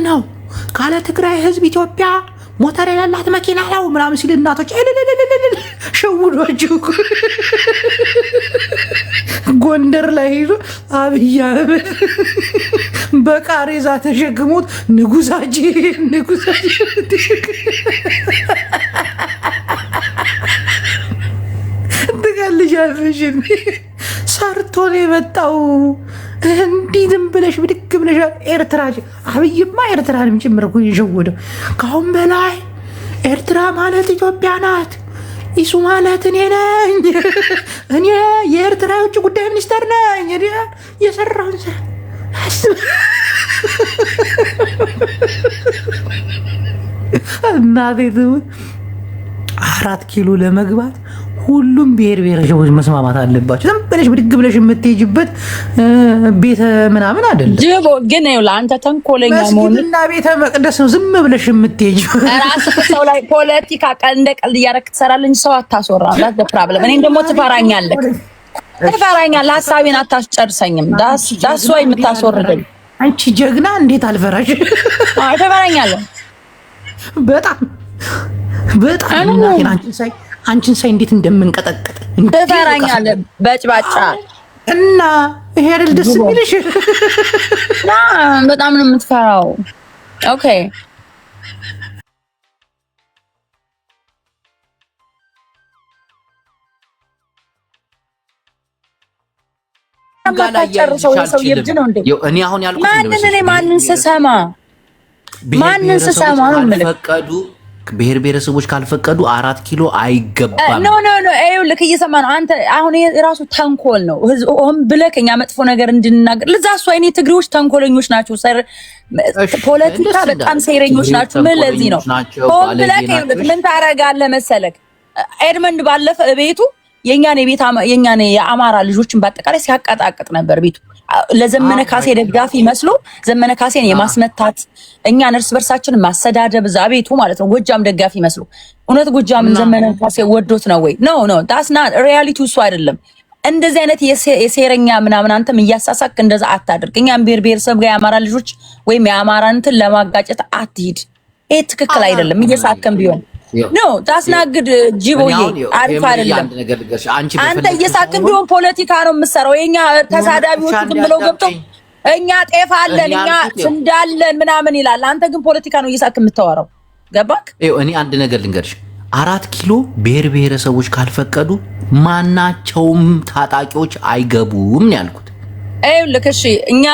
ነው ካለ ትግራይ ህዝብ ኢትዮጵያ ሞተር የሌላት መኪና ነው ምናምን ሲል እናቶች ሸውዷቸው ጎንደር ላይ ሄዶ አብይ አህመድ በቃሬዛ ተሸክሞት ንጉሳችን ትገልጃለሽ ሰርቶ ነው የመጣው። እንዲህ ዝም ብለሽ ብድግ ብለሽ ኤርትራ አብይማ ኤርትራንም ጭምር እኮ የሸወደው። ካሁን በላይ ኤርትራ ማለት ኢትዮጵያ ናት፣ ኢሱ ማለት እኔ ነኝ፣ እኔ የኤርትራ የውጭ ጉዳይ ሚኒስተር ነኝ። የሰራውን ስራ እናቴ ትሙት 4 ኪሎ ለመግባት ሁሉም ብሔር ብሔረሰቦች መስማማት አለባቸው። ዝም ብለሽ ብድግ ብለሽ የምትሄጂበት ቤተ ምናምን አይደለም። ጅቦ ግን ይኸውልህ አንተ ተንኮለኛ መስጊድና ቤተ መቅደስ ነው ዝም ብለሽ የምትሄጂው። ራስህ ሰው ላይ ፖለቲካ እንደ ቀልድ እያደረክ ትሰራለህ እንጂ ሰው አታስወራም። ዳት ፕሮብለም። እኔን ደግሞ ትፈራኛለህ፣ ሀሳቤን አታስጨርሰኝም። ዳስ ወይ የምታስወርደኝ አንቺ ጀግና እንዴት አልፈራሽ? ትፈራኛለህ በጣም አንቺን ሳይ እንዴት እንደምንቀጠቀጥ ትፈራኛለህ። በጭባጫ እና ይሄ አይደል ደስ የሚልሽ? በጣም ነው የምትፈራው። ኦኬ ማንን ስሰማ ነው የምልህ? ብሔር ብሔረሰቦች ካልፈቀዱ 4 ኪሎ አይገባም። ኖ ይኸውልህ እየሰማ ነው አንተ። አሁን የራሱ ተንኮል ነው። ሆን ብለህ ከኛ መጥፎ ነገር እንድንናገር ለዛ እሱ አይኔ ትግሬዎች ተንኮለኞች ናቸው። ፖለቲካ በጣም ሴረኞች ናቸው። ምን ለዚህ ነው ሆን ብለህ ምን ታረጋለህ መሰለክ? ኤድመንድ ባለፈ ቤቱ የኛን የአማራ ልጆችን በአጠቃላይ ሲያቀጣቅጥ ነበር ቤቱ። ለዘመነ ካሴ ደጋፊ መስሎ ዘመነ ካሴን የማስመታት እኛን እርስ በርሳችን ማሰዳደብ እዛ ቤቱ ማለት ነው። ጎጃም ደጋፊ መስሎ እውነት ጎጃምን ዘመነ ካሴ ወዶት ነው ወይ? ኖ ዳስ ናት ሪያሊቲ። እሱ አይደለም እንደዚህ አይነት የሴረኛ ምናምን አንተም እያሳሳክ እንደዛ አታድርግ። እኛም ብሔር ብሔረሰብ ጋር የአማራ ልጆች ወይም የአማራ እንትን ለማጋጨት አትሂድ። ይሄ ትክክል አይደለም። እየሳከም ቢሆን ኖ ታስናግድ ጅቦዬ አሪፍ አይደለም። አንተ እየሳቅን ቢሆን ፖለቲካ ነው የምትሰራው። የኛ ተሳዳቢዎች ዝም ብለው ገብተው እኛ ጤፍ አለን እኛ እንዳለን ምናምን ይላል። አንተ ግን ፖለቲካ ነው እየሳቅን የምታወራው። ገባክ? እኔ አንድ ነገር ልንገርሽ፣ 4 ኪሎ ብሔር ብሔረሰቦች ካልፈቀዱ ማናቸውም ታጣቂዎች አይገቡም ነው ያልኩት። ልክ እሺ እኛ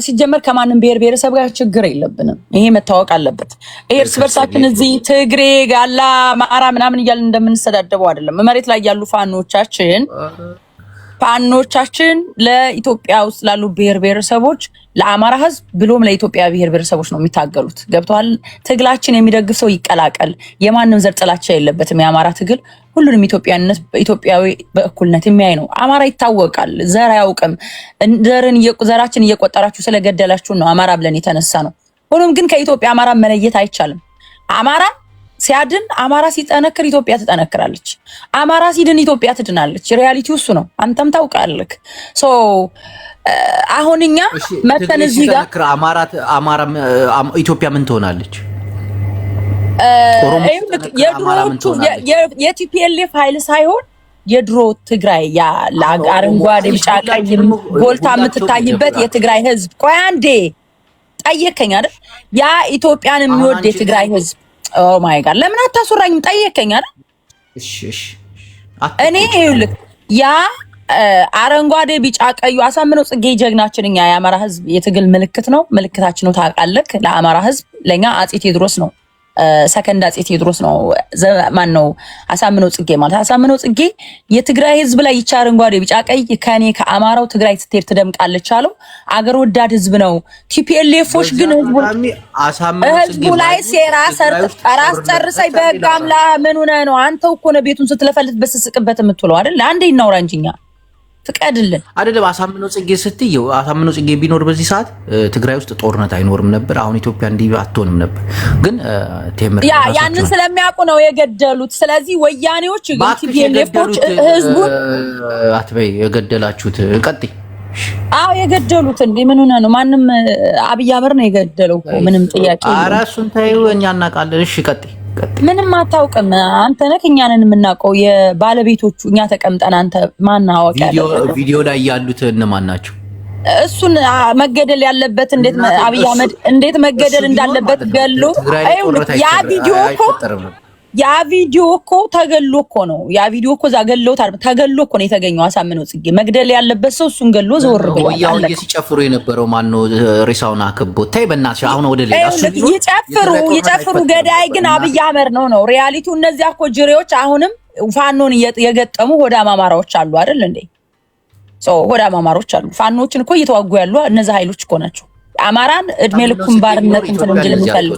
ሲጀመር ከማንም ብሔር ብሔረሰብ ጋር ችግር የለብንም። ይሄ መታወቅ አለበት። እርስ በርሳችን እዚህ ትግሬ ጋላ ማራ ምናምን እያልን እንደምንሰዳደበው አይደለም። መሬት ላይ ያሉ ፋኖቻችን ለኢትዮጵያ ውስጥ ላሉ ብሔር ብሔረሰቦች ለአማራ ሕዝብ ብሎም ለኢትዮጵያ ብሔር ብሔረሰቦች ነው የሚታገሉት። ገብቷል? ትግላችን የሚደግፍ ሰው ይቀላቀል። የማንም ዘር ጥላቻ የለበትም። የአማራ ትግል ሁሉንም ኢትዮጵያዊ በእኩልነት የሚያይ ነው። አማራ ይታወቃል፣ ዘር አያውቅም። ዘራችን እየቆጠራችሁ ስለገደላችሁ ነው አማራ ብለን የተነሳ ነው። ሆኖም ግን ከኢትዮጵያ አማራ መለየት አይቻልም። አማራ ሲያድን አማራ ሲጠነክር ኢትዮጵያ ትጠነክራለች። አማራ ሲድን ኢትዮጵያ ትድናለች። ሪያሊቲው እሱ ነው። አንተም ታውቃለህ። አሁን እኛ መተን እዚህ ጋር አማራ ኢትዮጵያ ምን ትሆናለች? የድሮቹ የቲፒኤልኤፍ ኃይል ሳይሆን የድሮ ትግራይ አረንጓዴ ቢጫ ቀይ ጎልታ የምትታይበት የትግራይ ህዝብ። ቆይ አንዴ ጠየከኝ አይደል? ያ ኢትዮጵያን የሚወድ የትግራይ ህዝብ ኦ ማይ ጋድ ለምን አታስወራኝም? ጠየከኝ አይደል? እሺ እኔ ይኸውልህ ያ አረንጓዴ ቢጫ ቀዩ አሳምነው ጽጌ ጀግናችን እኛ የአማራ ህዝብ የትግል ምልክት ነው። ምልክታችን ነው ታውቃለህ። ለአማራ ህዝብ ለኛ አጼ ቴዎድሮስ ነው። ሰከንድ አጼ ቴዎድሮስ ነው። ማን ነው? አሳምነው ጽጌ ማለት። አሳምነው ጽጌ የትግራይ ህዝብ ላይ ይቻ አረንጓዴ ቢጫ ቀይ ከኔ ከአማራው ትግራይ ስትሄድ ትደምቃለች አለው። አገር ወዳድ ህዝብ ነው። ቲፒኤልኤፎች ግን ህዝቡ ላይ ሴራ ራስ ጨርሰኝ በህግ አምላክ ምን ሆነህ ነው? አንተው እኮ ነው ቤቱን ስትለፈልፍ በስስቅበት የምትውለው አይደል? አንዴ እናውራ እንጂ እኛ ፍቀድልን አይደለም። አሳምነው ጽጌ ስትየው አሳምነው ጽጌ ቢኖር በዚህ ሰዓት ትግራይ ውስጥ ጦርነት አይኖርም ነበር። አሁን ኢትዮጵያ እንዲህ አትሆንም ነበር። ግን ቴምር ያንን ስለሚያውቁ ነው የገደሉት። ስለዚህ ወያኔዎች ቲፒኤልኤፎች ህዝቡን አትበይ የገደላችሁት። ቀጥይ አዎ የገደሉት እንዴ ምን ሆነ ነው? ማንም አብይ አህመድ ነው የገደለው እኮ ምንም ጥያቄ የለም። ኧረ እሱን ተይው እኛ እናውቃለን። እሺ ቀጥይ። ምንም አታውቅም አንተ ነህ። እኛ ነን የምናውቀው የባለቤቶቹ እኛ ተቀምጠን አንተ ማን አወቀ? ቪዲዮ ላይ ያሉት እነማን ናቸው? እሱን መገደል ያለበት እንዴት አብይ አህመድ እንዴት መገደል እንዳለበት ገሎ ያ ቪዲዮ እኮ ተገሎ እኮ ነው። ያ ቪዲዮ እኮ ዛገለውት አይደል? ተገሎ እኮ ነው የተገኘው። አሳምነው ጽጌ መግደል ያለበት ሰው እሱን ገሎ ዘወር ብሎ ያው ሲጨፍሩ የነበረው ማን ነው? ሬሳውን አከቦ ታይ በእናትሽ አሁን ወደ ሌላ እሱ ይጨፍሩ ገዳይ ግን አብይ አህመድ ነው ሪያሊቲው። እነዚያ እኮ ጅሬዎች አሁንም ፋኖን የገጠሙ ሆዳም አማራዎች አሉ አይደል እንዴ? ሆዳም አማራዎች አሉ። ፋኖችን እኮ እየተዋጉ ያሉ እነዚህ ኃይሎች እኮ ናቸው። አማራን እድሜ ልኩን ባርነት እንትን እንድል የሚፈልግ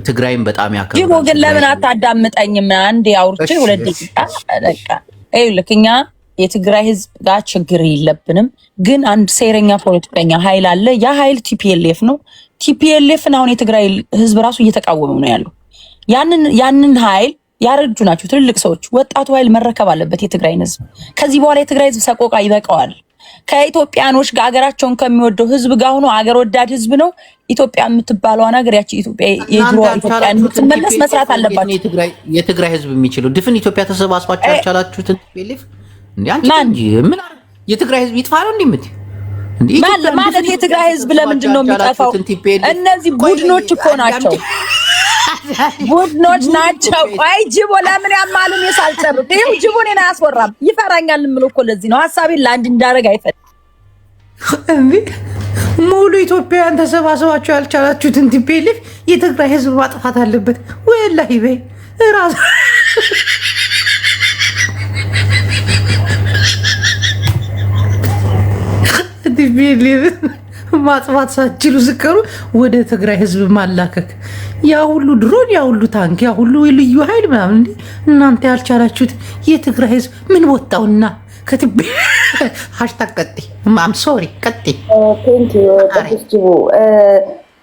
ትግራይም በጣም ያከብራል። ይሄ ግን ለምን አታዳምጠኝም? አንዴ አውርቼ 2 ደቂቃ በቃ ይኸውልህ፣ እኛ የትግራይ ህዝብ ጋር ችግር የለብንም፣ ግን አንድ ሴረኛ ፖለቲከኛ ኃይል አለ። ያ ኃይል ቲፒኤልኤፍ ነው። ቲፒኤልኤፍን አሁን የትግራይ ህዝብ ራሱ እየተቃወመው ነው ያለው። ያንን ኃይል ያረጁ ናቸው ትልልቅ ሰዎች። ወጣቱ ኃይል መረከብ አለበት የትግራይን ህዝብ። ከዚህ በኋላ የትግራይ ህዝብ ሰቆቃ ይበቃዋል። ከኢትዮጵያኖች ጋር ሀገራቸውን ከሚወደው ህዝብ ጋር ሆኖ ሀገር ወዳድ ህዝብ ነው። ኢትዮጵያ የምትባለው ነገር ያቺ ኢትዮጵያ የድሮ ኢትዮጵያ እንድትመለስ መስራት አለባቸው። የትግራይ ህዝብ የሚችለው ድፍን ኢትዮጵያ ተሰባስባችሁ ያልቻላችሁትን ቲፒኤልኤፍ እንዴ አንቺ እንጂ ምን የትግራይ ህዝብ ይጥፋ ነው እንዴ ማለት የትግራይ ህዝብ ለምንድን ነው የሚጠፋው? እነዚህ ቡድኖች እኮ ናቸው። ቡድኖች ናቸው። አይ ጅቦ ለምን ያማሉን የሳልጨርጥ ይሄው ጅቦ እኔን አያስወራም ይፈራኛል የምለው እኮ ለዚህ ነው። ሐሳቤን ለአንድ እንዳረግ አይፈል እንዴ ሙሉ ኢትዮጵያን ተሰባስባችሁ ያልቻላችሁትን ቲፒኤልኤፍ የትግራይ ህዝብ ማጥፋት አለበት ወላሂ በይ ራስ ቲፒኤልኤፍ ማጥፋት ሳትችሉ ስቀሩ ወደ ትግራይ ህዝብ ማላከክ ያ ሁሉ ድሮን ያ ሁሉ ታንክ ያ ሁሉ ልዩ ኃይል ምናምን እንዴ እናንተ ያልቻላችሁት የትግራይ ህዝብ ምን ወጣውና ከትቤ ሃሽታግ ቀጤ ማም ሶሪ ቀጤ ቴንክ ዩ ተስጂቡ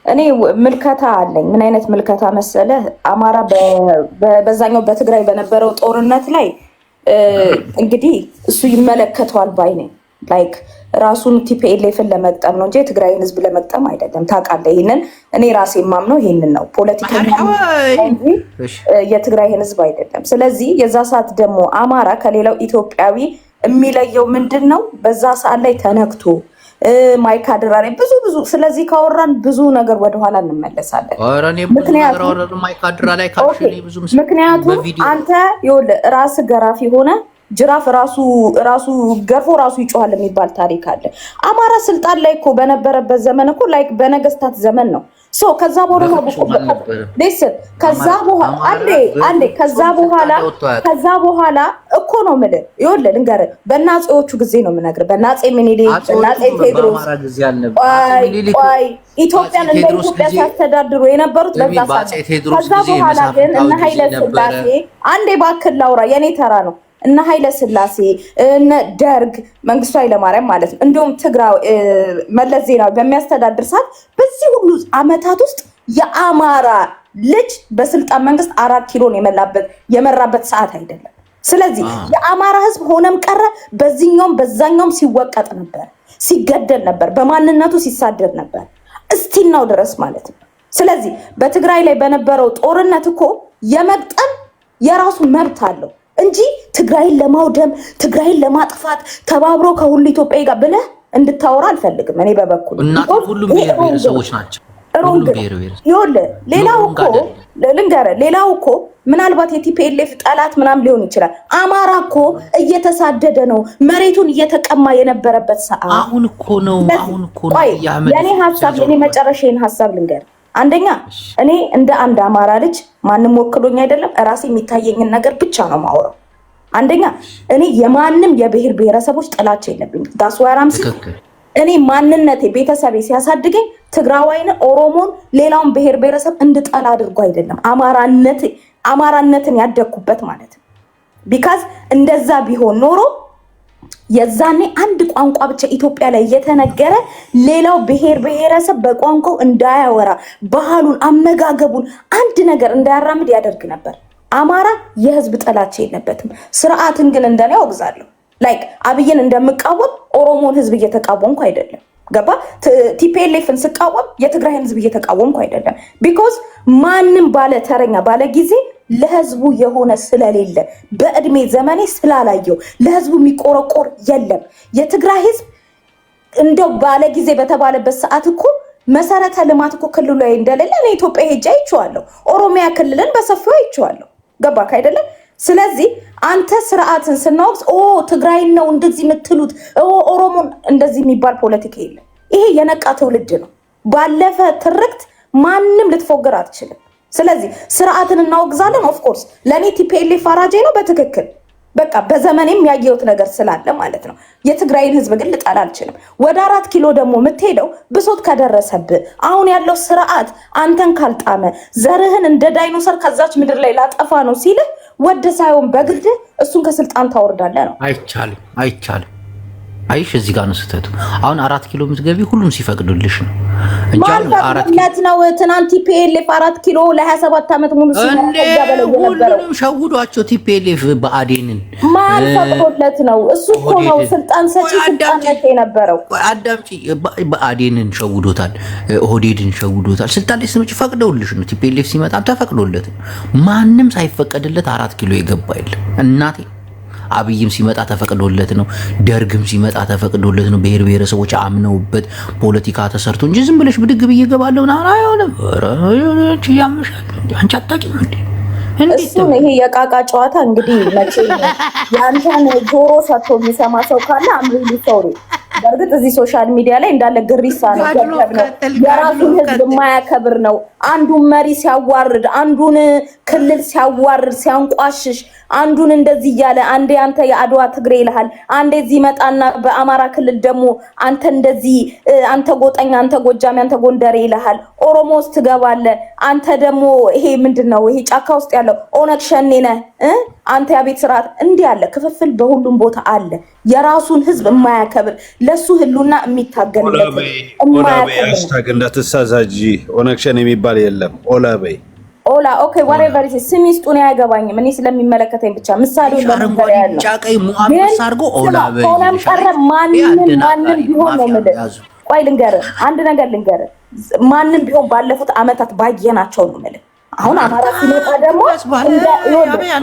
እኔ ምልከታ አለኝ። ምን አይነት ምልከታ መሰለ? አማራ በዛኛው በትግራይ በነበረው ጦርነት ላይ እንግዲህ እሱ ይመለከተዋል ባይ ነኝ። ላይክ ራሱን ቲፒኤልኤፍን ለመቅጠም ነው እንጂ የትግራይን ህዝብ ለመቅጠም አይደለም። ታውቃለህ ይሄንን። እኔ ራሴ የማምነው ይሄንን ነው። ፖለቲከኛ እንጂ የትግራይን ህዝብ አይደለም። ስለዚህ የዛ ሰዓት ደግሞ አማራ ከሌላው ኢትዮጵያዊ የሚለየው ምንድን ነው? በዛ ሰዓት ላይ ተነክቶ ማይካድራ ላይ ብዙ ስለዚህ ካወራን ብዙ ነገር ወደኋላ እንመለሳለን። ምክንያቱም አንተ ይኸውልህ ራስህ ገራፊ ሆነ ጅራፍ ራሱ ገርፎ ራሱ ይጮሃል የሚባል ታሪክ አለ። አማራ ስልጣን ላይ እኮ በነበረበት ዘመን እኮ ላይክ በነገስታት ዘመን ነው። ከዛ በኋላ እኮ ነው የምልህ። ይኸውልህ ልንገርህ፣ በአፄዎቹ ጊዜ ነው የምነግርህ። በአፄ ምኒልክ፣ በአፄ ቴዎድሮስ ኢትዮጵያን እንደ ኢትዮጵያ ሲያስተዳድሩ የነበሩት በዛ ሰዓት። ከዛ በኋላ ግን እነ ኃይለ ሥላሴ አንዴ እባክህ ላውራ፣ የኔ ተራ ነው። እነ ኃይለ ሥላሴ እነ ደርግ መንግስቱ ኃይለማርያም ማለት ነው። እንዲሁም ትግራይ መለስ ዜናዊ በሚያስተዳድር ሰዓት በዚህ ሁሉ አመታት ውስጥ የአማራ ልጅ በስልጣን መንግስት 4 ኪሎን የመራበት ሰዓት አይደለም። ስለዚህ የአማራ ህዝብ ሆነም ቀረ በዚህኛውም በዛኛውም ሲወቀጥ ነበር፣ ሲገደል ነበር፣ በማንነቱ ሲሳደድ ነበር እስቲናው ድረስ ማለት ነው። ስለዚህ በትግራይ ላይ በነበረው ጦርነት እኮ የመግጠም የራሱ መብት አለው እንጂ ትግራይን ለማውደም ትግራይን ለማጥፋት ተባብሮ ከሁሉ ኢትዮጵያ ጋር ብለህ እንድታወራ አልፈልግም እኔ በበኩል። እና ሁሉም ብሔረሰቦች ናቸው። ይኸውልህ ሌላው እኮ ምናልባት የቲፒኤልኤፍ ጠላት ምናምን ሊሆን ይችላል። አማራ እኮ እየተሳደደ ነው፣ መሬቱን እየተቀማ የነበረበት ሰዓት አሁን እኮ ነው። የኔ መጨረሻዬን ሀሳብ ልንገር። አንደኛ እኔ እንደ አንድ አማራ ልጅ ማንም ወክሎኝ አይደለም፣ ራሴ የሚታየኝን ነገር ብቻ ነው ማውራው። አንደኛ እኔ የማንም የብሔር ብሔረሰቦች ጥላቻ የለብኝም። ዳስዋራምስ እኔ ማንነቴ ቤተሰቤ ሲያሳድገኝ ትግራዋይን፣ ኦሮሞን፣ ሌላውን ብሔር ብሔረሰብ እንድጠላ አድርጎ አይደለም አማራነትን ያደግኩበት ማለት ነው። ቢካዝ እንደዛ ቢሆን ኖሮ የዛኔ አንድ ቋንቋ ብቻ ኢትዮጵያ ላይ እየተነገረ ሌላው ብሔር ብሔረሰብ በቋንቋው እንዳያወራ ባህሉን፣ አመጋገቡን አንድ ነገር እንዳያራምድ ያደርግ ነበር። አማራ የህዝብ ጥላቻ የለበትም። ስርዓትን ግን እንደኔ አወግዛለሁ። ላይክ አብይን እንደምቃወም ኦሮሞን ህዝብ እየተቃወምኩ አይደለም። ገባ? ቲፒኤልኤፍን ስቃወም የትግራይን ህዝብ እየተቃወምኩ አይደለም። ቢኮዝ ማንም ባለ ተረኛ ባለ ጊዜ ለህዝቡ የሆነ ስለሌለ በእድሜ ዘመኔ ስላላየው ለህዝቡ የሚቆረቆር የለም። የትግራይ ህዝብ እንደው ባለ ጊዜ በተባለበት ሰዓት እኮ መሰረተ ልማት እኮ ክልሉ ላይ እንደሌለ እኔ ኢትዮጵያ ሄጄ አይቼዋለሁ። ኦሮሚያ ክልልን በሰፊው አይቼዋለሁ። ገባክ አይደለም? ስለዚህ አንተ ስርዓትን ስናወቅስ ትግራይ ነው እንደዚህ የምትሉት ኦሮሞን እንደዚህ የሚባል ፖለቲካ የለም። ይሄ የነቃ ትውልድ ነው። ባለፈ ትርክት ማንም ልትፎገር አትችልም። ስለዚህ ስርዓትን እናወግዛለን። ኦፍኮርስ ለእኔ ቲፒኤልኤፍ አራጄ ነው በትክክል በቃ በዘመኔም ያየሁት ነገር ስላለ ማለት ነው። የትግራይን ህዝብ ግን ልጠላ አልችልም። ወደ 4 ኪሎ ደግሞ የምትሄደው ብሶት ከደረሰብህ አሁን ያለው ስርዓት አንተን ካልጣመ ዘርህን እንደ ዳይኖሰር ከዛች ምድር ላይ ላጠፋ ነው ሲልህ ወደ ሳይሆን በግድ እሱን ከስልጣን ታወርዳለህ ነው። አይቻልም። አይሽ እዚህ ጋር ነው ስህተቱ። አሁን 4 ኪሎ የምትገቢ ሁሉም ሲፈቅዱልሽ ነው እንጂ 4 ኪሎ ነው። ትናንት ቲፒኤልኤፍ 4 ኪሎ ለ27 ዓመት ሙሉ ሲያቀበለው የነበረው ሁሉም ሸውዷቸው ቲፒኤልኤፍ በአዴንን ማን ፈቅዶለት ነው? እሱ እኮ ነው ስልጣን ሰጪ ስልጣን የነበረው። አዳምጪ፣ በአዴንን ሸውዶታል፣ ኦህዴድን ሸውዶታል። ስልጣን ላይ ስመጪ ፈቅደውልሽ ነው። ቲፒኤልኤፍ ሲመጣ ተፈቅዶለት ማንም ሳይፈቀድለት 4 ኪሎ የገባ የለም እናቴ። አብይም ሲመጣ ተፈቅዶለት ነው። ደርግም ሲመጣ ተፈቅዶለት ነው። ብሔር ብሔረሰቦች አምነውበት ፖለቲካ ተሰርቶ እንጂ ዝም ብለሽ ብድግ ብዬ እገባለሁ ና አይሆንም። እቺ ያምሻል አንቺ አታውቂም እንዴ? እሱ ይሄ የቃቃ ጨዋታ እንግዲህ መቼ ያንተን ጆሮ ሰጥቶ የሚሰማ ሰው ካለ አምሪ ሊሶሪ በእርግጥ እዚህ ሶሻል ሚዲያ ላይ እንዳለ ግሪሳ ነው። የራሱን ህዝብ የማያከብር ነው። አንዱን መሪ ሲያዋርድ፣ አንዱን ክልል ሲያዋርድ፣ ሲያንቋሽሽ፣ አንዱን እንደዚህ እያለ አንዴ አንተ የአድዋ ትግሬ ይልሃል፣ አንዴ እዚህ መጣና በአማራ ክልል ደግሞ አንተ እንደዚህ አንተ ጎጠኛ፣ አንተ ጎጃሚ፣ አንተ ጎንደሬ ይልሃል። ኦሮሞ ውስጥ ትገባለህ አንተ ደግሞ ይሄ ምንድነው ይሄ ጫካ ውስጥ ያለው ኦነግ ሸኔ ነህ አንተ ያቤት ስርዓት እንዲህ አለ። ክፍፍል በሁሉም ቦታ አለ። የራሱን ህዝብ የማያከብር ለሱ ህሉና የሚታገልለት የማያከብር እንዳትሳሳጂ። ኦነግ ሸኔ የሚባል የለም። ኦላበይ ኦላ ኦኬ whatever is ሲሚስጡ ነው ያገባኝም እኔ ስለሚመለከተኝ ብቻ ምሳሌው ለምን ያለው ጫቀይ ሙአመር ሳርጎ ኦላበይ ሆነም ቀረ ማንንም ቢሆን ነው ማለት ቆይ ልንገርህ አንድ ነገር ልንገርህ ማንንም ቢሆን ባለፉት አመታት ባየናቸው ነው ማለት አሁን አማራ ሲመጣ ደግሞ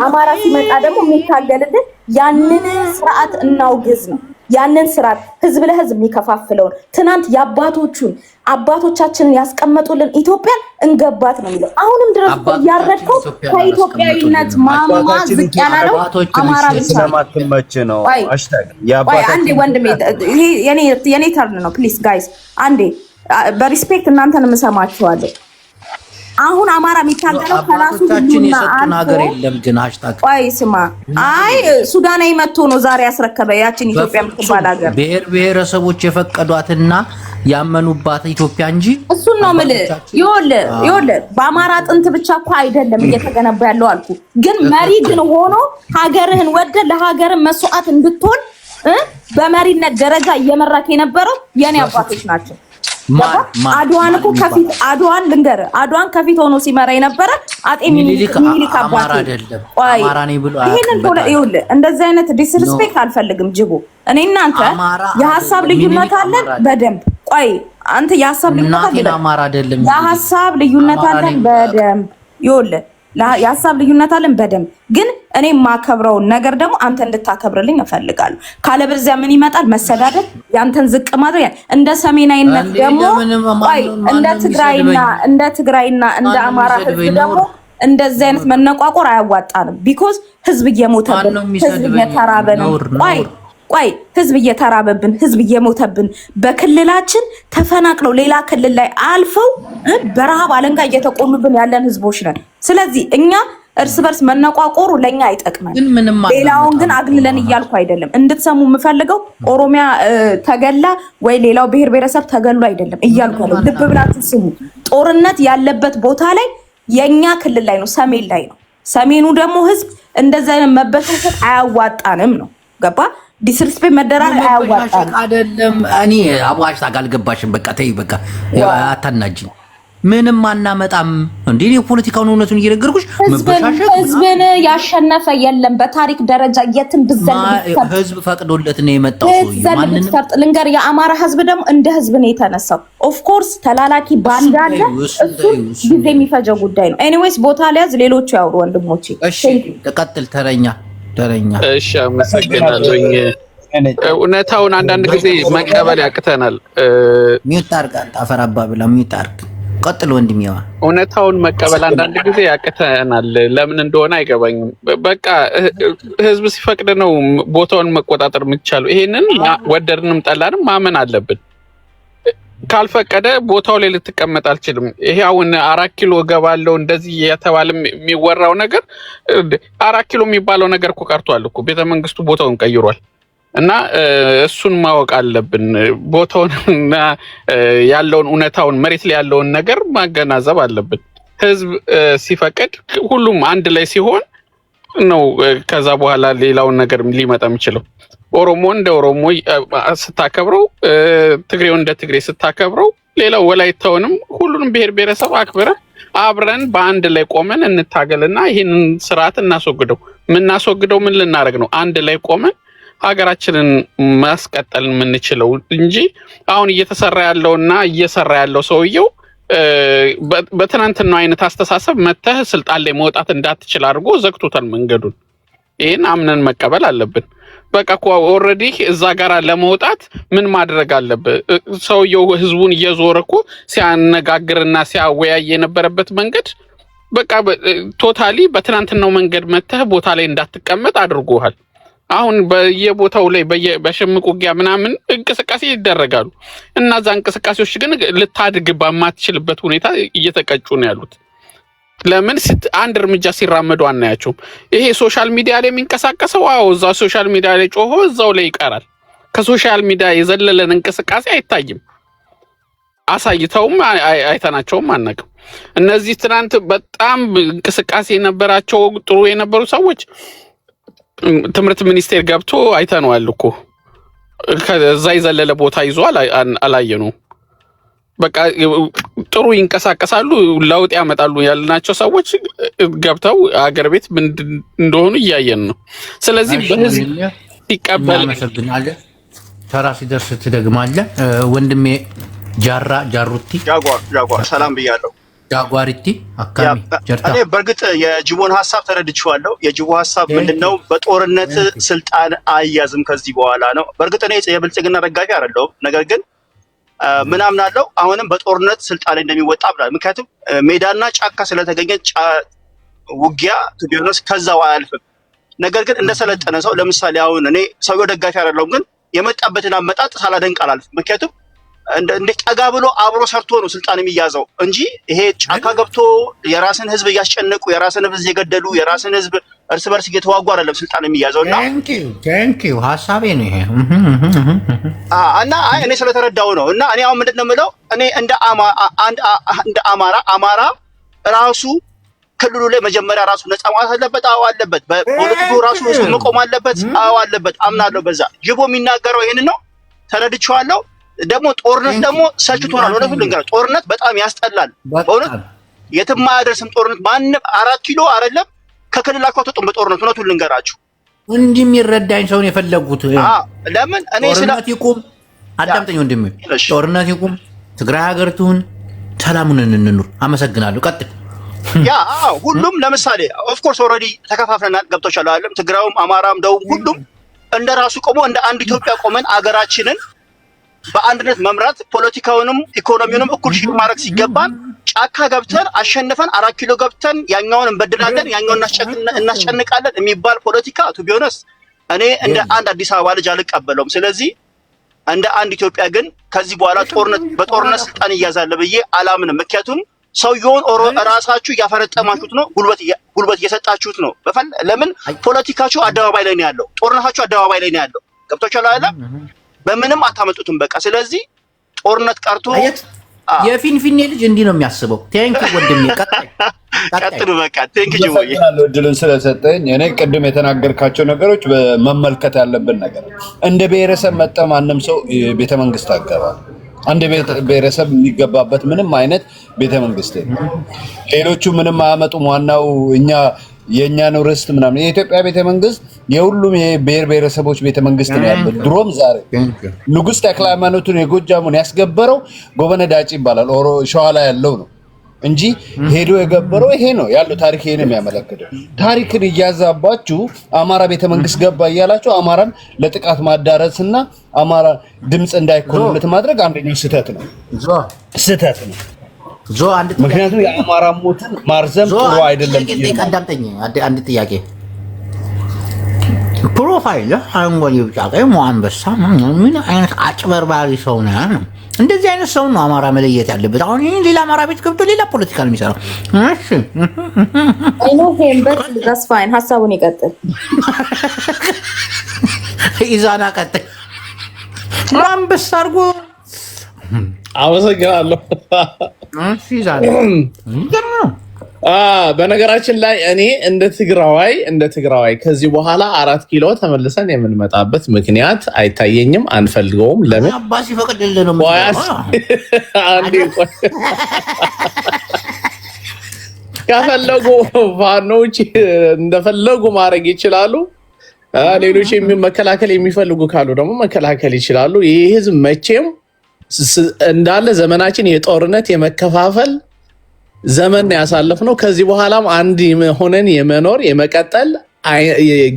አማራ ሲመጣ ደግሞ የሚታገልልን ያንን ስርዓት እናውግዝ ነው። ያንን ስርዓት ህዝብ ለህዝብ የሚከፋፍለውን ትናንት አባቶቻችንን ያስቀመጡልን ኢትዮጵያን እንገባት ነው የሚለው። አሁንም ድረስ ያረከው ከኢትዮጵያዊነት ማማ ዝቅ ያላለው አማራ ብቻ ነው። አንዴ ወንድሜ ይሄ የኔ ተርን ነው። ፕሊዝ ጋይስ አንዴ በሪስፔክት እናንተን የምሰማችኋለሁ። አሁን አማራ የሚታገለው ከራሱ ሁሉና ሀገር የለም ግን ሃሽታግ ቆይ ስማ አይ ሱዳናዊ መጥቶ ነው ዛሬ ያስረከበ ያችን ኢትዮጵያ የምትባል ሀገር ብሔር ብሔረሰቦች የፈቀዷትና ያመኑባት ኢትዮጵያ እንጂ እሱን ነው የምልህ። ይኸውልህ በአማራ ጥንት ብቻ እኮ አይደለም እየተገነባ ያለው አልኩ። ግን መሪ ግን ሆኖ ሀገርህን ወደ ለሀገርን መስዋዕት እንድትሆን በመሪነት ደረጃ እየመራክ የነበረው የኔ አባቶች ናቸው። አድዋን እኮ ከፊት አድዋን ልንገር አድዋን ከፊት ሆኖ ሲመራ የነበረ አጤ ሚኒሊክ አባቴ አይደለም አማራ ነኝ ብሎ ይኸውልህ እንደዚህ አይነት ዲስሪስፔክት አልፈልግም። ጅቦ እኔ እናንተ የሐሳብ ልዩነት አለን በደንብ ቆይ አንተ የሐሳብ ልዩነት አለን አማራ አይደለም የሐሳብ ልዩነት አለን በደንብ ይኸውልህ የሐሳብ ልዩነት አለን በደንብ ግን እኔ ማከብረው ነገር ደግሞ አንተ እንድታከብርልኝ እፈልጋለሁ። ካለበለዚያ ምን ይመጣል መሰዳደብ ያንተን ዝቅ ማድረግ እንደ ሰሜናዊነት ደግሞ ቆይ እንደ ትግራይና እንደ አማራ ህዝብ ደግሞ እንደዚህ አይነት መነቋቆር አያዋጣንም። ቢኮዝ ህዝብ እየሞተብን ህዝብ እየተራበ ነው። ቆይ ህዝብ እየተራበብን ህዝብ እየሞተብን በክልላችን ተፈናቅለው ሌላ ክልል ላይ አልፈው በረሃብ አለንጋ እየተቆሉብን ያለን ህዝቦች ነን። ስለዚህ እኛ እርስ በርስ መነቋቆሩ ለኛ አይጠቅመን። ሌላውን ግን አግልለን እያልኩ አይደለም። እንድትሰሙ የምፈልገው ኦሮሚያ ተገላ ወይ ሌላው ብሔር ብሔረሰብ ተገሉ አይደለም እያልኩ ነው። ልብ ብላችሁ ስሙ። ጦርነት ያለበት ቦታ ላይ የኛ ክልል ላይ ነው፣ ሰሜን ላይ ነው። ሰሜኑ ደግሞ ህዝብ እንደዛ አይነት መበታተት አያዋጣንም ነው። ገባ? ዲስሪስፔክት መደራረግ አያዋጣንም አይደለም። እኔ አቧሽ ታጋልገባሽም በቃ ተይ በቃ አታናጂ ምንም አናመጣም እንዴ? የፖለቲካውን እውነቱን እየነገርኩሽ መበሻሸት ህዝብን ያሸነፈ የለም በታሪክ ደረጃ የትም ብዘል ህዝብ ፈቅዶለት ነው የመጣው ሰው ልንገር የአማራ ህዝብ ደግሞ እንደ ህዝብ ነው የተነሳው ኦፍ ኮርስ ተላላኪ ባንዳ አለ እሱ ጊዜ የሚፈጀው ጉዳይ ነው ኤኒዌይስ ቦታ ሊያዝ ሌሎቹ ያውሩ ወንድሞቼ እሺ ተቀጥል ተረኛ እሺ አመሰግናለሁ እውነታውን አንዳንድ ጊዜ መቀበል ያቅተናል ሚውት አርጋ አፈራባ ብላ ሚውት አርጋ ቀጥል ወንድሜዋ እውነታውን መቀበል አንዳንድ ጊዜ ያቅተናል ለምን እንደሆነ አይገባኝም በቃ ህዝብ ሲፈቅድ ነው ቦታውን መቆጣጠር የሚቻለው ይሄንን ወደድንም ጠላንም ማመን አለብን ካልፈቀደ ቦታው ላይ ልትቀመጥ አልችልም ይሄ አሁን 4 ኪሎ ገባለው እንደዚህ የተባለ የሚወራው ነገር 4 ኪሎ የሚባለው ነገር እኮ ቀርቷል እኮ ቤተ መንግስቱ ቦታውን ቀይሯል እና እሱን ማወቅ አለብን ቦታውንና ያለውን እውነታውን መሬት ላይ ያለውን ነገር ማገናዘብ አለብን ህዝብ ሲፈቅድ ሁሉም አንድ ላይ ሲሆን ነው ከዛ በኋላ ሌላውን ነገር ሊመጣ የሚችለው ኦሮሞ እንደ ኦሮሞ ስታከብረው ትግሬው እንደ ትግሬ ስታከብረው ሌላው ወላይታውንም ሁሉንም ብሔር ብሔረሰብ አክብረ አብረን በአንድ ላይ ቆመን እንታገልና ይሄንን ስርዓት እናስወግደው ምን ልናደርግ ነው አንድ ላይ ቆመን ሀገራችንን ማስቀጠል የምንችለው እንጂ አሁን እየተሰራ ያለውና እየሰራ ያለው ሰውየው በትናንትናው አይነት አስተሳሰብ መተህ ስልጣን ላይ መውጣት እንዳትችል አድርጎ ዘግቶታል መንገዱን ይሄን አምነን መቀበል አለብን በቃ ኦሬዲ እዛ ጋር ለመውጣት ምን ማድረግ አለበት ሰውየው ህዝቡን እየዞረኩ ሲያነጋግርና ሲያወያይ የነበረበት መንገድ በቃ ቶታሊ በትናንትናው መንገድ መተህ ቦታ ላይ እንዳትቀመጥ አድርጎሃል አሁን በየቦታው ላይ በሽምቅ ውጊያ ምናምን እንቅስቃሴ ይደረጋሉ እና ዛ እንቅስቃሴዎች ግን ልታድግ በማትችልበት ሁኔታ እየተቀጩ ነው ያሉት ለምን አንድ እርምጃ ሲራመዱ አናያቸውም ይሄ ሶሻል ሚዲያ ላይ የሚንቀሳቀሰው እዛ ሶሻል ሚዲያ ላይ ጮሆ እዛው ላይ ይቀራል ከሶሻል ሚዲያ የዘለለን እንቅስቃሴ አይታይም አሳይተውም አይተናቸውም አናውቅም እነዚህ ትናንት በጣም እንቅስቃሴ የነበራቸው ጥሩ የነበሩ ሰዎች ትምርት ሚኒስቴር ገብቶ አይተነዋል እኮ ከዛ ይዘለለ ቦታ ይዟል አላየነው በቃ ጥሩ ይንቀሳቀሳሉ ለውጥ ያመጣሉ ያልናቸው ሰዎች ገብተው አገር ቤት እንደሆኑ እያየን ነው ስለዚህ በህዝብ ይቀበል መሰግናለ ተራሲ ደርስ ትደግማለ ወንድሜ ጃሩቲ ጃጓር ሰላም ብያለሁ ጃጓሪቲ አካሚ ጀርታ እኔ በርግጥ የጅቦን ሐሳብ ተረድቼዋለሁ የጅቦ ሐሳብ ምንድነው በጦርነት ስልጣን አያዝም ከዚህ በኋላ ነው በርግጥ እኔ የብልጽግና ደጋፊ አይደለሁም ነገር ግን ምን አምናለሁ አሁንም በጦርነት ስልጣን ላይ እንደሚወጣ ብሏል ምክንያቱም ሜዳና ጫካ ስለተገኘ ውጊያ ቱቢዮንስ ከዛው አያልፍም ነገር ግን እንደሰለጠነ ሰው ለምሳሌ አሁን እኔ ሰውየው ደጋፊ አይደለሁም ግን የመጣበትን አመጣጥ ሳላደንቅ አላልፍም ምክንያቱም እንደ ጠጋ ብሎ አብሮ ሰርቶ ነው ስልጣን የሚያዘው እንጂ ይሄ ጫካ ገብቶ የራስን ህዝብ እያስጨነቁ የራስን ህዝብ እየገደሉ የራስን ህዝብ እርስ በርስ እየተዋጉ አይደለም ስልጣን የሚያዘውና ታንኪዩ ሐሳቤ ነው ይሄ እና እኔ ስለተረዳው ነው እና እኔ አሁን ምንድነው የምለው እኔ እንደ አማራ ራሱ ክልሉ ላይ መጀመሪያ ራሱ ነፃ ማውጣት አለበት አለበት በፖለቲካው ራሱ ህዝብ መቆም አለበት አለበት አምናለሁ በዛ ጅቦ የሚናገረው ይሄን ነው ተረድቼዋለሁ ደግሞ ጦርነት ደግሞ ሰልችቶናል ወደ ሁሉ ነገር ጦርነት በጣም ያስጠላል በእውነት የትም አያደርስም ጦርነት ማንም 4 ኪሎ አይደለም ከክልላቸው ተጡም በጦርነት ነው ልንገራችሁ እንዲህ የሚረዳኝ ሰው ነው የፈለጉት ለምን እኔ ጦርነት ይቁም አዳምጠኝ ወንድሜ ጦርነት ይቁም ትግራይ ሀገር ትሁን ሰላሙን እንኑር አመሰግናለሁ ቀጥል ሁሉም ለምሳሌ ኦፍ ኮርስ ኦሬዲ ተከፋፍለናል ገብቶሻል አይደለም ትግራውም አማራም ደቡብ ሁሉም እንደራሱ ቆሞ እንደ አንድ ኢትዮጵያ ቆመን አገራችንን በአንድነት መምራት ፖለቲካውንም ኢኮኖሚውንም እኩል ሼር ማድረግ ሲገባን ጫካ ገብተን አሸንፈን 4 ኪሎ ገብተን ያኛውን እንበድላለን ያኛውን እናስጨንቃለን የሚባል ፖለቲካ ቱ ቢሆንስ እኔ እንደ አንድ አዲስ አበባ ልጅ አልቀበለውም ስለዚህ እንደ አንድ ኢትዮጵያ ግን ከዚህ በኋላ በጦርነት ስልጣን ይያዛል ብዬ አላምንም ምክንያቱም ሰውየውን ራሳችሁ ያፈረጠማችሁት ነው ጉልበት እየሰጣችሁት ነው ለምን ፖለቲካችሁ አደባባይ ላይ ነው ያለው ጦርነታችሁ አደባባይ ላይ ነው ያለው ገብቶቻል አይደል በምንም አታመጡትም በቃ ስለዚህ ጦርነት ቀርቶ የፊንፊኔ ልጅ እንዲህ ነው የሚያስበው ቴንክ ወንድሜ ቀጥሉ በቃ ቴንክ ዩ ወይ እድልን ስለሰጠኝ እኔ ቅድም የተናገርካቸው ነገሮች በመመልከት ያለብን ነገር እንደ ብሔረሰብ መጣ ማንም ሰው ቤተ መንግስት አገባ አንድ ብሔረሰብ የሚገባበት ምንም አይነት ቤተመንግስት ሌሎቹ ምንም አያመጡም። ዋናው የእኛን ርስት ምናምን የኢትዮጵያ ቤተመንግስት የሁሉም የብሔር ብሔረሰቦች ቤተመንግስት ነው ያለው። ድሮም ዛሬ ንጉስ ተክለ ሃይማኖቱን የጎጃሙን ያስገበረው ጎበነ ዳጪ ይባላል። ሸዋ ላይ ያለው ነው እንጂ ሄዶ የገበረው ይሄ ነው ያለው። ታሪክ ይሄን የሚያመለክተው ታሪክን እያዛባችሁ አማራ ቤተመንግስት ገባ እያላችሁ አማራን ለጥቃት ማዳረስና አማራ ድምጽ እንዳይኮንለት ማድረግ አንደኛው ስህተት ነው። ምክንያቱም የአማራ ሞትን ማርዘም ጥሩ አይደለም። ቀዳምጠኝ አንድ ጥያቄ ፕሮፋይል አረንጓዴ ቢጫ ቀይ አንበሳ ምን አይነት አጭበርባሪ ሰው ነው? እንደዚህ አይነት ሰው ነው አማራ መለየት ያለበት። አሁን ይሄን ሌላ አማራ ቤት ገብቶ ሌላ ፖለቲካ ነው የሚሰራው። እሺ አይ ኖ ሄም በት ዳትስ ፋይን። ሐሳቡን ይቀጥል። ኢዛና ቀጥል። አንበሳ አድርጎ አመሰግናለሁ። እሺ ኢዛና በነገራችን ላይ እኔ እንደ ትግራዋይ ከዚህ በኋላ 4 ኪሎ ተመልሰን የምንመጣበት ምክንያት አይታየኝም፣ አንፈልገውም። ለምን አባሲ ፈቅድልህ ነው ከፈለጉ ፋኖች እንደፈለጉ ማድረግ ይችላሉ። ሌሎች መከላከል የሚፈልጉ ካሉ ደግሞ መከላከል ይችላሉ። ይህ ህዝብ መቼም እንዳለ ዘመናችን የጦርነት የመከፋፈል ዘመን ያሳለፍነው። ከዚህ በኋላም አንድ ሆነን የመኖር የመቀጠል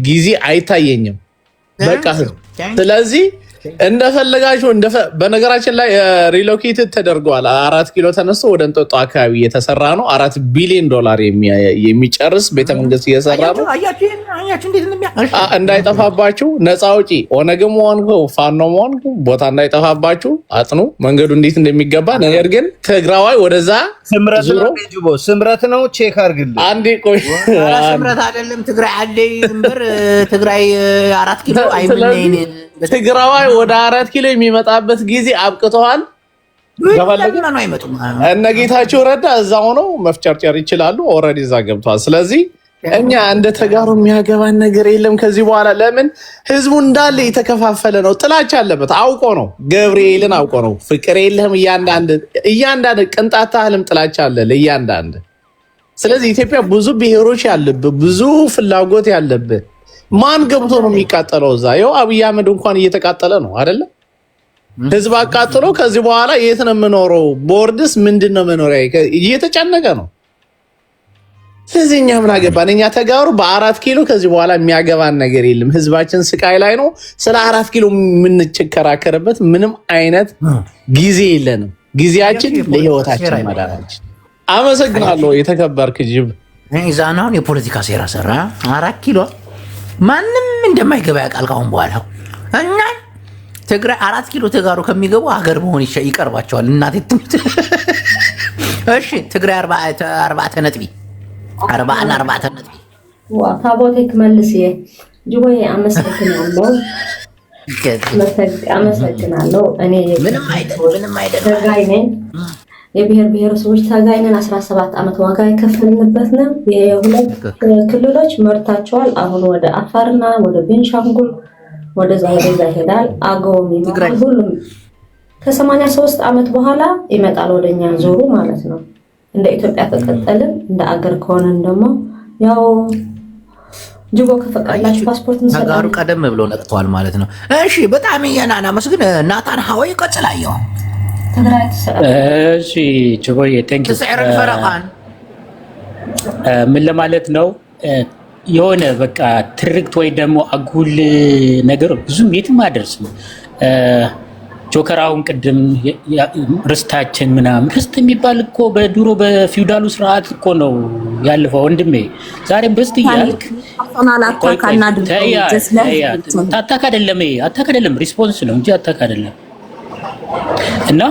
ጊዜ አይታየኝም። በቃ ስለዚህ እንደፈለጋችሁ በነገራችን ላይ ሪሎኬትድ ተደርጓል። 4 ኪሎ ተነስቶ ወደ እንጦጦ አካባቢ እየተሰራ ነው። $4 ቢሊዮን የሚጨርስ ቤተመንግስት እየሰራ ነው። እንዳይጠፋባችሁ ነፃ አውጪ ኦነግም ሆንኩ ፋኖም ሆንኩ ቦታ እንዳይጠፋባችሁ አጥኑ መንገዱ እንዴት እንደሚገባ። ነገር ግን ትግራዋይ ወደዛ ስምረት ነው ቼክ አድርግልኝ አንዴ። ቆይ ስምረት አይደለም ትግራይ አለ ድንበር ትግራይ 4 ኪሎ አይመነኝ ትግራዋይ ወደ 4 ኪሎ የሚመጣበት ጊዜ አብቅተዋል። ለምን አይመጡም? እነ ጌታቸው ረዳ እዛ ሆነው መፍጨርጨር ይችላሉ። ኦልሬዲ እዛ ገብተዋል። ስለዚህ እኛ እንደ ተጋሩ የሚያገባን ነገር የለም ከዚህ በኋላ። ለምን ህዝቡ እንዳለ የተከፋፈለ ነው። ጥላቻ አለበት አውቆ ነው። ገብርኤልን አውቆ ነው። ፍቅር የለህም። እያንዳንድ ቅንጣት ያህልም ጥላቻ አለ ለእያንዳንድ። ስለዚህ ኢትዮጵያ ብዙ ብሔሮች ያለበት ብዙ ፍላጎት ያለበት ማን ገብቶ ነው የሚቃጠለው? እዛ ይኸው አብይ አህመድ እንኳን እየተቃጠለ ነው አይደለ? ህዝብ አቃጥሎ ከዚህ በኋላ የት ነው የምኖረው? ቦርድስ ምንድነው መኖሪያ? እየተጨነቀ ነው። ስለዚህ እኛ ምን አገባን? እኛ ተጋሩ በ4 ኪሎ ከዚህ በኋላ የሚያገባን ነገር የለም። ህዝባችን ስቃይ ላይ ነው። ስለ 4 ኪሎ የምንከራከርበት ምንም አይነት ጊዜ የለንም። ጊዜያችን ለህይወታችን ማዳናችን። አመሰግናለሁ። የተከበርክ ጅብ ኢዛናውን የፖለቲካ ሴራ ሰራ 4 ኪሎ ማንም እንደማይገባ ያውቃል። ካሁን በኋላ እኛ ትግራይ 4 ኪሎ ተጋሩ ከሚገቡ ሀገር መሆን ይቀርባቸዋል። እናቴ ትሙት። እሺ ትግራይ 40 ነጥቢ 40 ነጥቢ ታቦቴክ መልስ ጅቦዬ አመሰግናለሁ። እኔ ምንም አይደለም ታጋይ ነኝ። የብሔር ብሔረሰቦች ታጋይ ነን። 17 ዓመት ዋጋ የከፈልንበት ነው። የሁለት ክልሎች መርታቸዋል። አሁን ወደ አፋርና ወደ ቤንሻንጉል ወደዛ ይሄዳል። አገውም ይመጣል። ሁሉም ከ83 ዓመት በኋላ ይመጣል ወደኛ ዞሩ ማለት ነው። እንደ ኢትዮጵያ ከቀጠልን እንደ አገር ከሆነን ደግሞ ያው ጅቦ ከፈቀላችሁ ፓስፖርት እንሰጣለን። ተጋሩ ቀደም ብሎ ነቅተዋል ማለት ነው። እሺ በጣም የናና መስግን ናታን ሀወይ ይቀጥላየው እሺ ጅቦዬ ቴንክ ዩ። ምን ለማለት ነው የሆነ በቃ ትርክት ወይ ደግሞ አጉል ነገር ብዙም የትም አደርስም። ጆከራውን ቅድም ርስታችን ምናምን ርስት የሚባል እኮ በድሮ በፊውዳሉ ስርዓት እኮ ነው ያለፈው ወንድሜ። ዛሬም ርስት እያልክ አታክ አይደለም ሪስፖንስ ነው እንጂ አታክ አይደለም። እና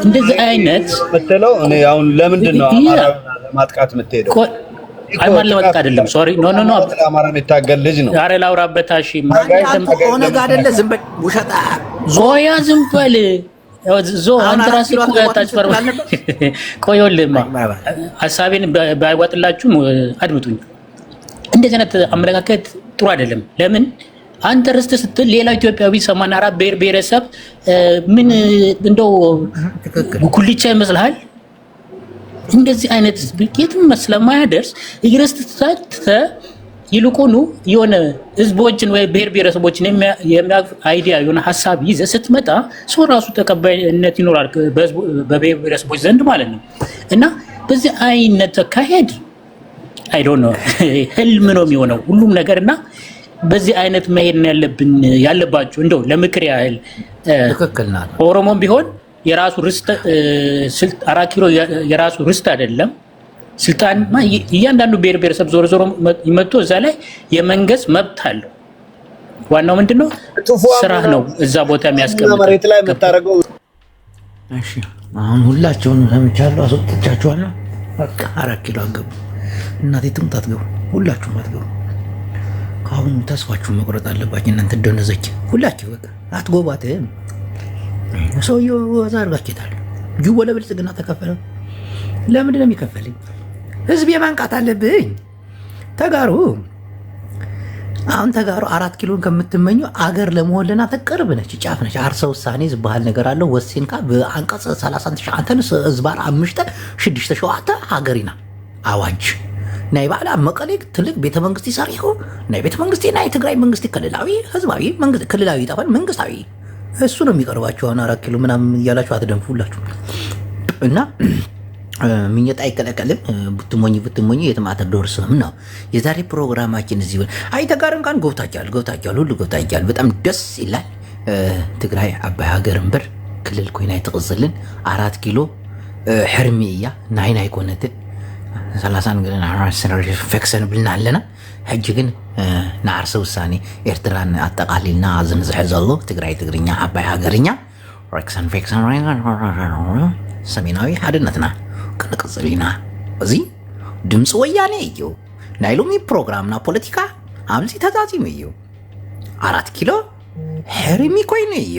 እንደዚህ አይነት በተለው እኔ አሁን ለምንድን ነው አማራ ማጥቃት የምትሄደው? አይማን ለማጥቃት አይደለም። ሶሪ ኖ አማራ የሚታገል ልጅ ነው። ዛሬ ላውራበት። እሺ ሆነ ጋር አይደለ ዝም በል ውሸታ ዞያ ዝም በል ዞ አንተ ራስህ እኮ ታጭፈር። ቆይልማ ሐሳቤን ባይዋጥላችሁም አድምጡኝ። እንደዚህ አይነት አመለካከት ጥሩ አይደለም። ለምን አንተ ርስት ስትል ሌላ ኢትዮጵያዊ 84 ብሔር ብሔረሰብ ምን እንደው ጉልቻ ይመስልሃል? እንደዚህ አይነት የትም ስለማያደርስ ይርስት ተሳትተ ይልቁኑ የሆነ ህዝቦችን ወይ ብሔር ብሔረሰቦችን የሚያፍ አይዲያ የሆነ ሐሳብ ይዘህ ስትመጣ ሰው ራሱ ተቀባይነት ይኖራል በብሔር ብሔረሰቦች ዘንድ ማለት ነው። እና በዚህ አይነት ተካሄድ አይ ዶንት ኖ ህልም ነው የሚሆነው ሁሉም ነገርና በዚህ አይነት መሄድ ነው ያለባችሁ። እንደው ለምክር ያህል ትክክልና ኦሮሞም ቢሆን የራሱ ርስት 4 ኪሎ የራሱ ርስት አይደለም። ስልጣን እያንዳንዱ ብሔር ብሔረሰብ ዞሮ ዞሮ ይመጡ እዛ ላይ የመንገስ መብት አለው። ዋናው ምንድነው ስራህ ነው እዛ ቦታ የሚያስቀምጠው መሬት ላይ የምታረገው። እሺ አሁን ሁላችሁም ሰምቻለሁ፣ አስወጥቻችኋለሁ። በቃ 4 ኪሎ አገቡ። እናቴ ትምጣ አትገቡ፣ ሁላችሁም አትገቡ። ካሁን ተስፋችሁን መቁረጥ አለባችሁ እናንተ ደነዘች ሁላችሁ በቃ አትጎባትም። ሰውየው ወዛር ጋኬታል ጁ ወለ ብልጽግና ተከፈለ። ለምንድን ነው የሚከፈልኝ? ህዝብ የማንቃት አለብኝ። ተጋሩ አሁን ተጋሩ 4 ኪሎን ከምትመኙ አገር ለመሆን ለና ተቀርብ ነች፣ ጫፍ ነች። አርሰ ውሳኔ ዝባል ነገር አለው ወሲንካ በአንቀጽ 30 ሻንተን ዝባር 5 6 ሸዋተ ሀገሪና አዋጅ ናይ ባላ መቀሌ ትልቅ ቤተ መንግስት ይሰሪሁ ናይ ቤተ መንግስት ናይ ትግራይ መንግስት ክልላዊ ህዝባዊ መንግስት ክልላዊ ይጣፋል መንግስታዊ እሱ ነው የሚቀርባችሁ። አሁን 4 ኪሎ ምናምን እያላችሁ አትደንፉላችሁ እና ምኝት አይከለከልም። ብትሞኝ የትማተ ዶርስም ነው የዛሬ ፕሮግራማችን እዚህ። አይ ተጋርን ካን ጎብታቻል ሁሉ ጎብታቻል። በጣም ደስ ይላል። ትግራይ አባይ ሀገር እምበር ክልል ኮይና ይተቀጽልን 4 ኪሎ ሕርሚ እያ ናይ ኮነት 30 ግን ፈክሰን ብልና ኣለና ሕጂ ግን ንዓርሰ ውሳኔ ኤርትራን አጠቃሊልና ዝንዝሕ ዘሎ ትግራይ ትግርኛ አባይ ሀገርኛ ሬክሰን ፌክሰን ሰሜናዊ ሓድነትና ክንቅፅል ኢና። እዚ ድምፂ ወያኔ እዩ። ናይ ሎሚ ፕሮግራምና ፖለቲካ ኣብዚ ተዛዚሙ እዩ። 4 ኪሎ ሕርሚ ኮይኑ እዩ።